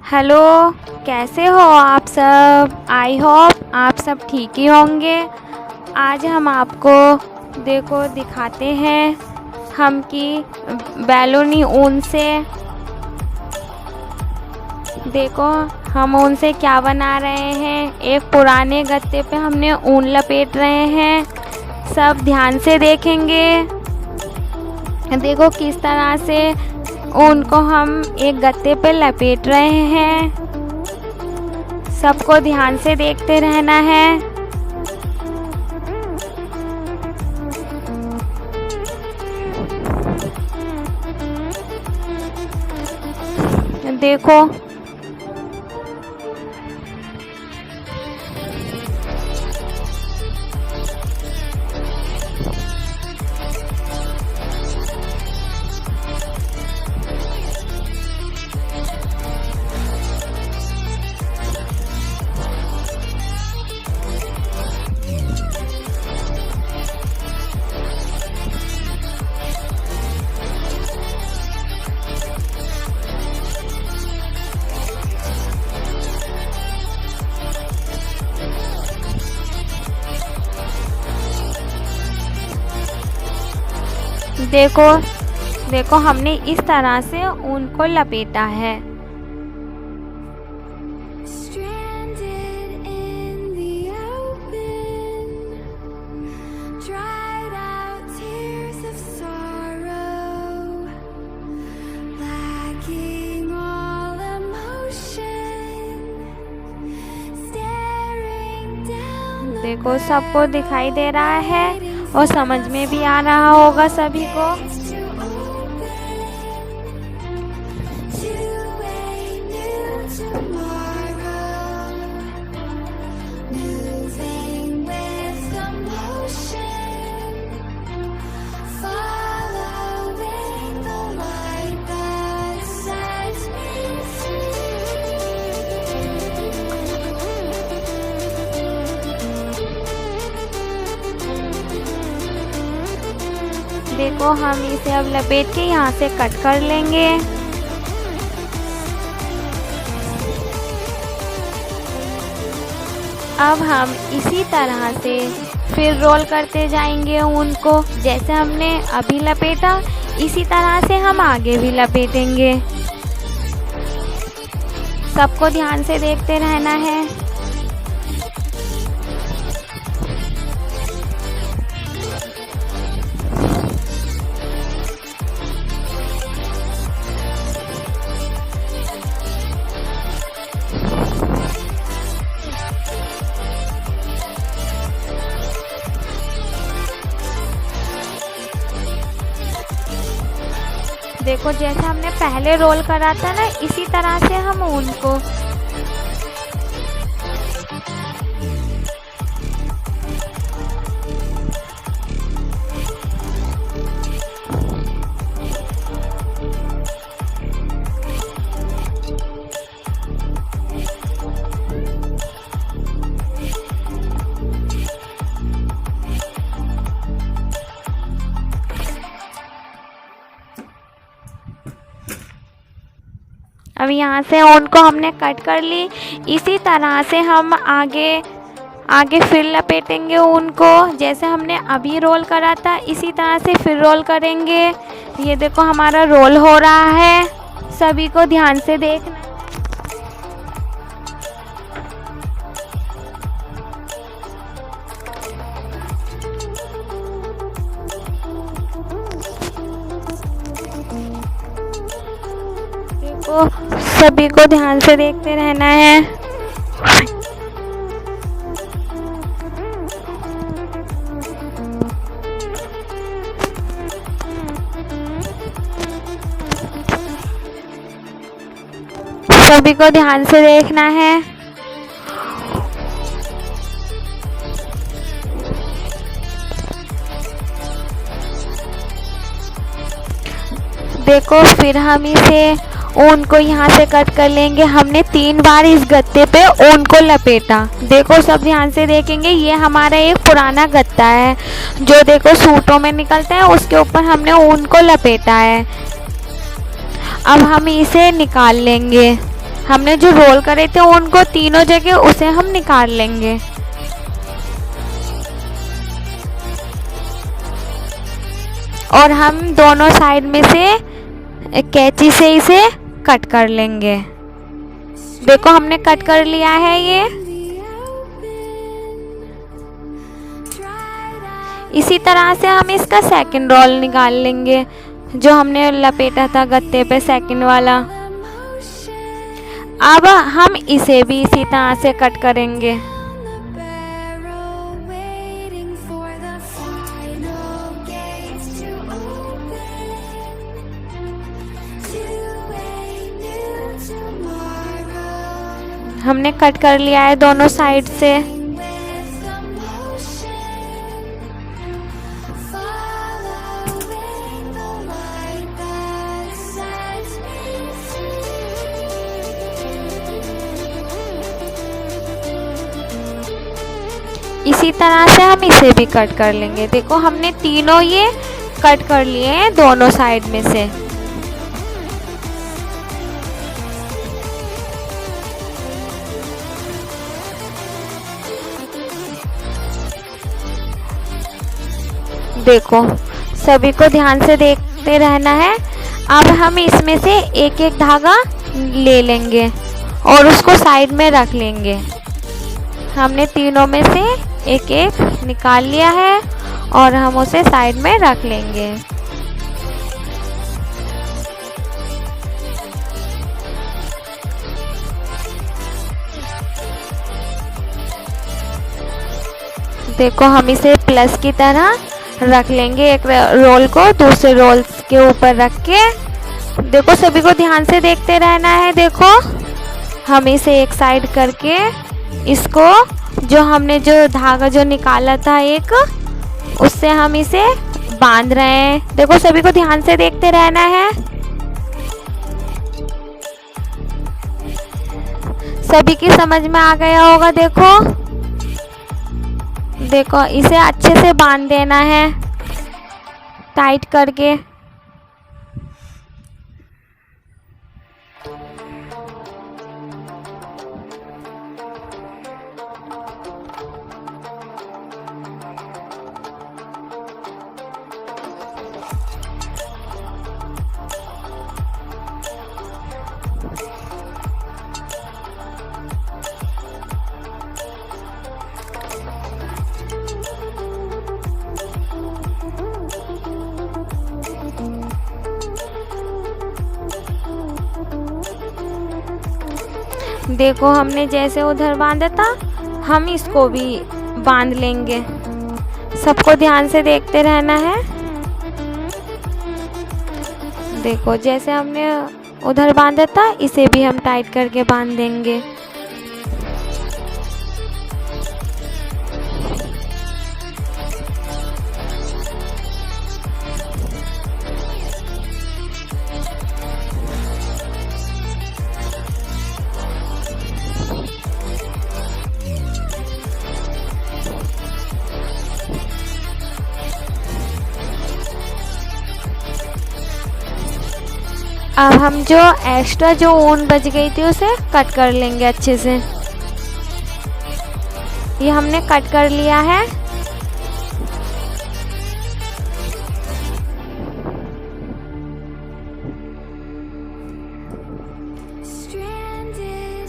Hello, कैसे हो आप सब? आई होप आप सब ठीक ही होंगे। आज हम आपको दिखाते हैं हम की बैलूनी ऊन से देखो हम ऊन से क्या बना रहे हैं। एक पुराने गत्ते पे हमने ऊन लपेट रहे हैं। सब ध्यान से देखेंगे। देखो किस तरह से ऊन को हम एक गत्ते पे लपेट रहे हैं। सबको ध्यान से देखते रहना है। देखो देखो देखो हमने इस तरह से ऊन को लपेटा है। Stranded in the open, dried out tears of sorrow, lacking all emotion, staring down the देखो सबको दिखाई दे रहा है और समझ में भी आ रहा होगा सभी को। gates to open to a new tomorrow, moving with emotion, following the light that sets me देखो हम इसे अब लपेट के यहाँ से कट कर लेंगे। अब हम इसी तरह से फिर रोल करते जाएंगे ऊन को। जैसे हमने अभी लपेटा इसी तरह से हम आगे भी लपेटेंगे। सबको ध्यान से देखते रहना है। देखो जैसे हमने पहले रोल करा था ना, इसी तरह से हम ऊन को अब यहाँ से ऊन को हमने कट कर ली। इसी तरह से हम आगे फिर लपेटेंगे ऊन को। जैसे हमने अभी रोल करा था इसी तरह से फिर रोल करेंगे। ये देखो हमारा रोल हो रहा है। सभी को ध्यान से देखना। देखो सभी को ध्यान से देखते रहना है। सभी को ध्यान से देखना है। देखो फिर हम इसे ऊन को यहाँ से कट कर लेंगे। हमने 3 बार इस गत्ते पे ऊन को लपेटा। देखो सब ध्यान से देखेंगे। ये हमारा एक पुराना गत्ता है जो देखो सूटों में निकलता है, उसके ऊपर हमने ऊन को लपेटा है। अब हम इसे निकाल लेंगे। हमने जो रोल करे थे उनको तीनों जगह उसे हम निकाल लेंगे। और हम दोनों साइड में से कैंची से इसे कट कर लेंगे। देखो हमने कट कर लिया है ये। इसी तरह से हम इसका सेकंड रोल निकाल लेंगे जो हमने लपेटा था गत्ते पे, सेकंड वाला। अब हम इसे भी इसी तरह से कट करेंगे। हमने कट कर लिया है दोनों साइड से। इसी तरह से हम इसे भी कट कर लेंगे। देखो हमने तीनों ये कट कर लिए हैं दोनों साइड में से। देखो सभी को ध्यान से देखते रहना है। अब हम इसमें से एक एक धागा ले लेंगे और उसको साइड में रख लेंगे। हमने तीनों में से एक एक निकाल लिया है और हम उसे साइड में रख लेंगे। देखो हम इसे प्लस की तरह रख लेंगे, एक रोल को दूसरे रोल के ऊपर रख के। देखो सभी को ध्यान से देखते रहना है। देखो हम इसे एक साइड करके इसको जो हमने जो धागा जो निकाला था एक, उससे हम इसे बांध रहे हैं। देखो सभी को ध्यान से देखते रहना है। सभी की समझ में आ गया होगा। देखो देखो इसे अच्छे से बांध देना है टाइट करके। देखो हमने जैसे उधर बांधा था हम इसको भी बांध लेंगे। सबको ध्यान से देखते रहना है। देखो जैसे हमने उधर बांधा था इसे भी हम टाइट करके बांध देंगे। अब हम जो एक्स्ट्रा जो ऊन बच गई थी उसे कट कर लेंगे अच्छे से। ये हमने कट कर लिया है।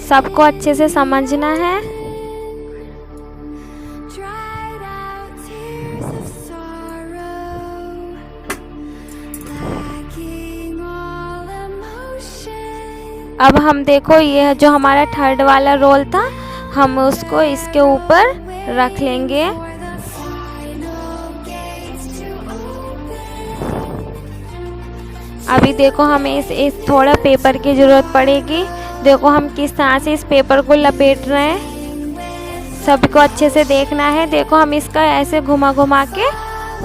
सबको अच्छे से समझना है। अब हम देखो ये जो हमारा थर्ड वाला रोल था हम उसको इसके ऊपर रख लेंगे। अभी देखो हमें इस थोड़ा पेपर की ज़रूरत पड़ेगी। देखो हम किस तरह से इस पेपर को लपेट रहे हैं, सबको अच्छे से देखना है। देखो हम इसका ऐसे घुमा घुमा के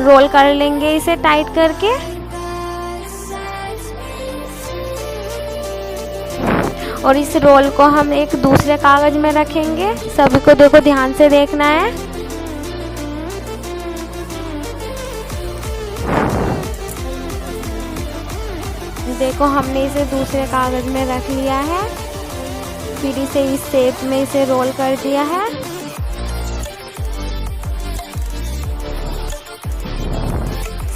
रोल कर लेंगे इसे टाइट करके। और इस रोल को हम एक दूसरे कागज में रखेंगे। सभी को देखो ध्यान से देखना है। देखो हमने इसे दूसरे कागज में रख लिया है। फिर इसे इस शेप में इसे रोल कर दिया है।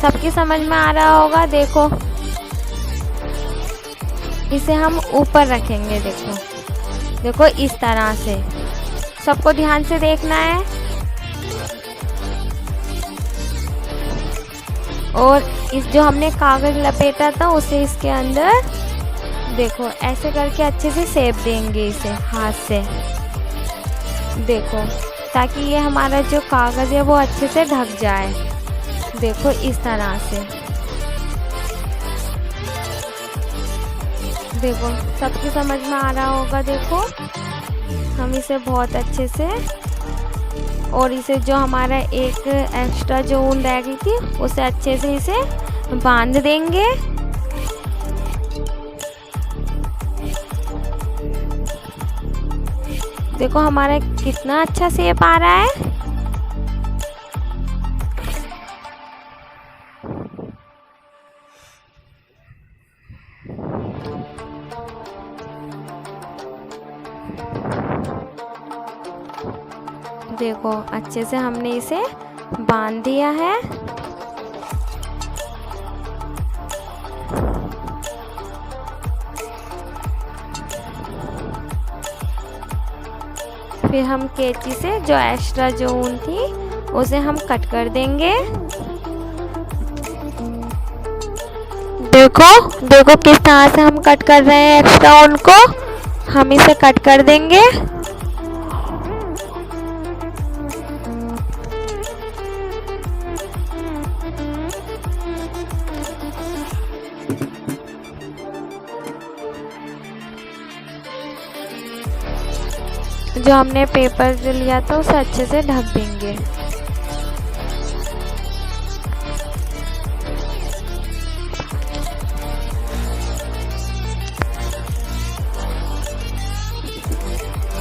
सबकी समझ में आ रहा होगा। देखो इसे हम ऊपर रखेंगे। देखो देखो इस तरह से, सबको ध्यान से देखना है। और इस जो हमने कागज लपेटा था उसे इसके अंदर देखो ऐसे करके अच्छे से शेप देंगे इसे हाथ से। देखो ताकि ये हमारा जो कागज है वो अच्छे से ढक जाए। देखो इस तरह से। देखो सबकी समझ में आ रहा होगा। देखो हम इसे बहुत अच्छे से, और इसे जो हमारा एक एक्स्ट्रा जो ऊन रह गई थी उसे अच्छे से इसे बांध देंगे। देखो हमारा कितना अच्छा शेप आ रहा है। देखो अच्छे से हमने इसे बांध दिया है। फिर हम कैंची से जो एक्स्ट्रा जो ऊन थी उसे हम कट कर देंगे। देखो देखो किस तरह से हम कट कर रहे हैं एक्स्ट्रा ऊन को। हम इसे कट कर देंगे। जो हमने पेपर जो लिया था उसे अच्छे से ढक देंगे।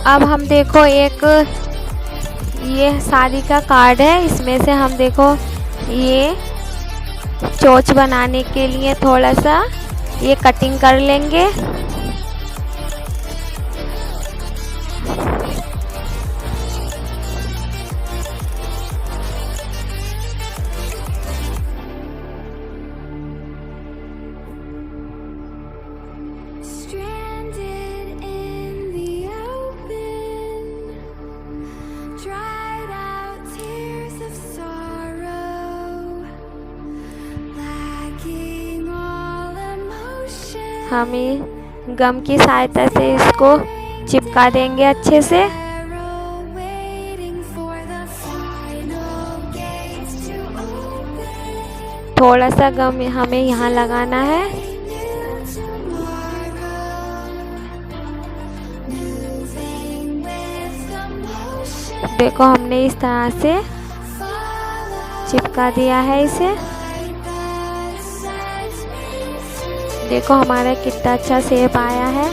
अब हम देखो एक ये शादी का कार्ड है। इसमें से हम देखो ये चोंच बनाने के लिए थोड़ा सा ये कटिंग कर लेंगे। Stranded in the open, dried out tears of sorrow, lacking all emotion. हम गम की सहायता से इसको चिपका देंगे अच्छे से। Waiting for the final gates to open. थोड़ा सा गम हमें यहाँ लगाना है। New tomorrow, moving with the motion. देखो हमने इस तरह से Follow चिपका दिया है इसे। light that sets me free. देखो हमारा कितना अच्छा शेप आया है।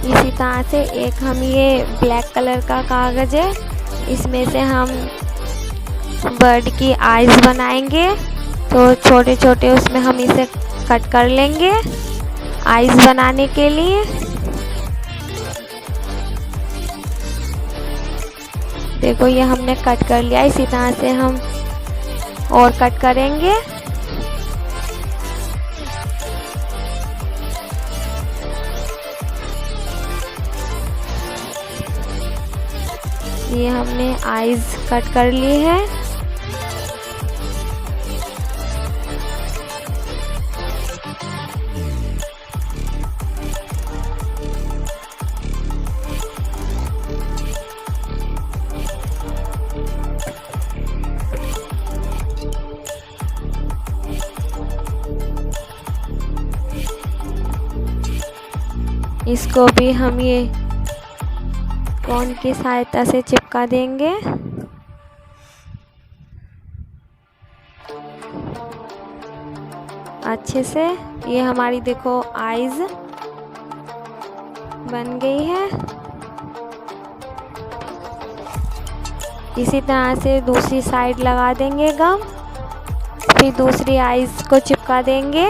इसी तरह से एक हम ये ब्लैक कलर का कागज है, इसमें से हम बर्ड की आईज बनाएंगे। तो छोटे छोटे उसमें हम इसे कट कर लेंगे आईज बनाने के लिए। देखो ये हमने कट कर लिया। इसी तरह से हम और कट करेंगे। ये हमने आईज कट कर ली है। इसको भी हम ये कोन की सहायता से चिपका देंगे। अच्छे से ये हमारी देखो आईज बन गई है। इसी तरह से दूसरी साइड लगा देंगे गम, फिर दूसरी आईज को चिपका देंगे।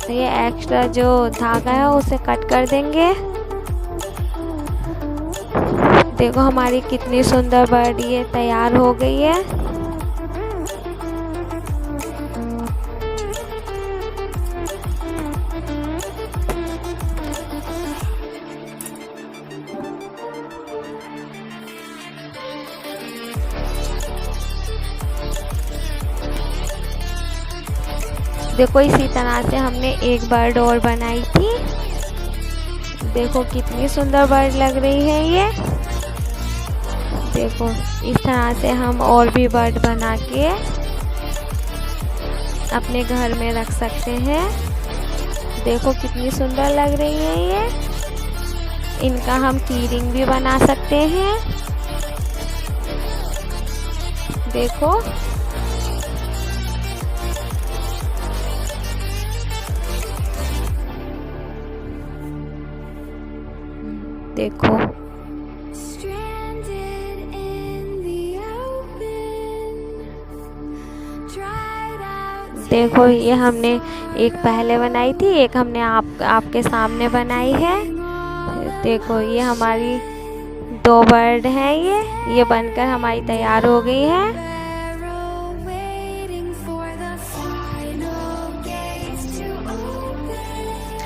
ये एक्स्ट्रा जो धागा है उसे कट कर देंगे। देखो हमारी कितनी सुंदर बर्ड ये तैयार हो गई है। देखो इसी तरह से हमने एक बर्ड और बनाई थी। देखो कितनी सुंदर बर्ड लग रही है ये। देखो इस तरह से हम और भी बर्ड बना के अपने घर में रख सकते हैं। देखो कितनी सुंदर लग रही है ये। इनका हम कीरिंग भी बना सकते हैं। देखो देखो Stranded in the open, dried out. देखो ये हमने एक पहले बनाई थी, एक हमने आपके सामने बनाई है। देखो ये हमारी 2 बर्ड हैं। ये बनकर हमारी तैयार हो गई है। Arrow waiting for the final gates to open.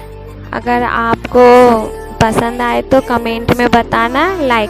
अगर आपको पसंद आए तो कमेंट में बताना, लाइक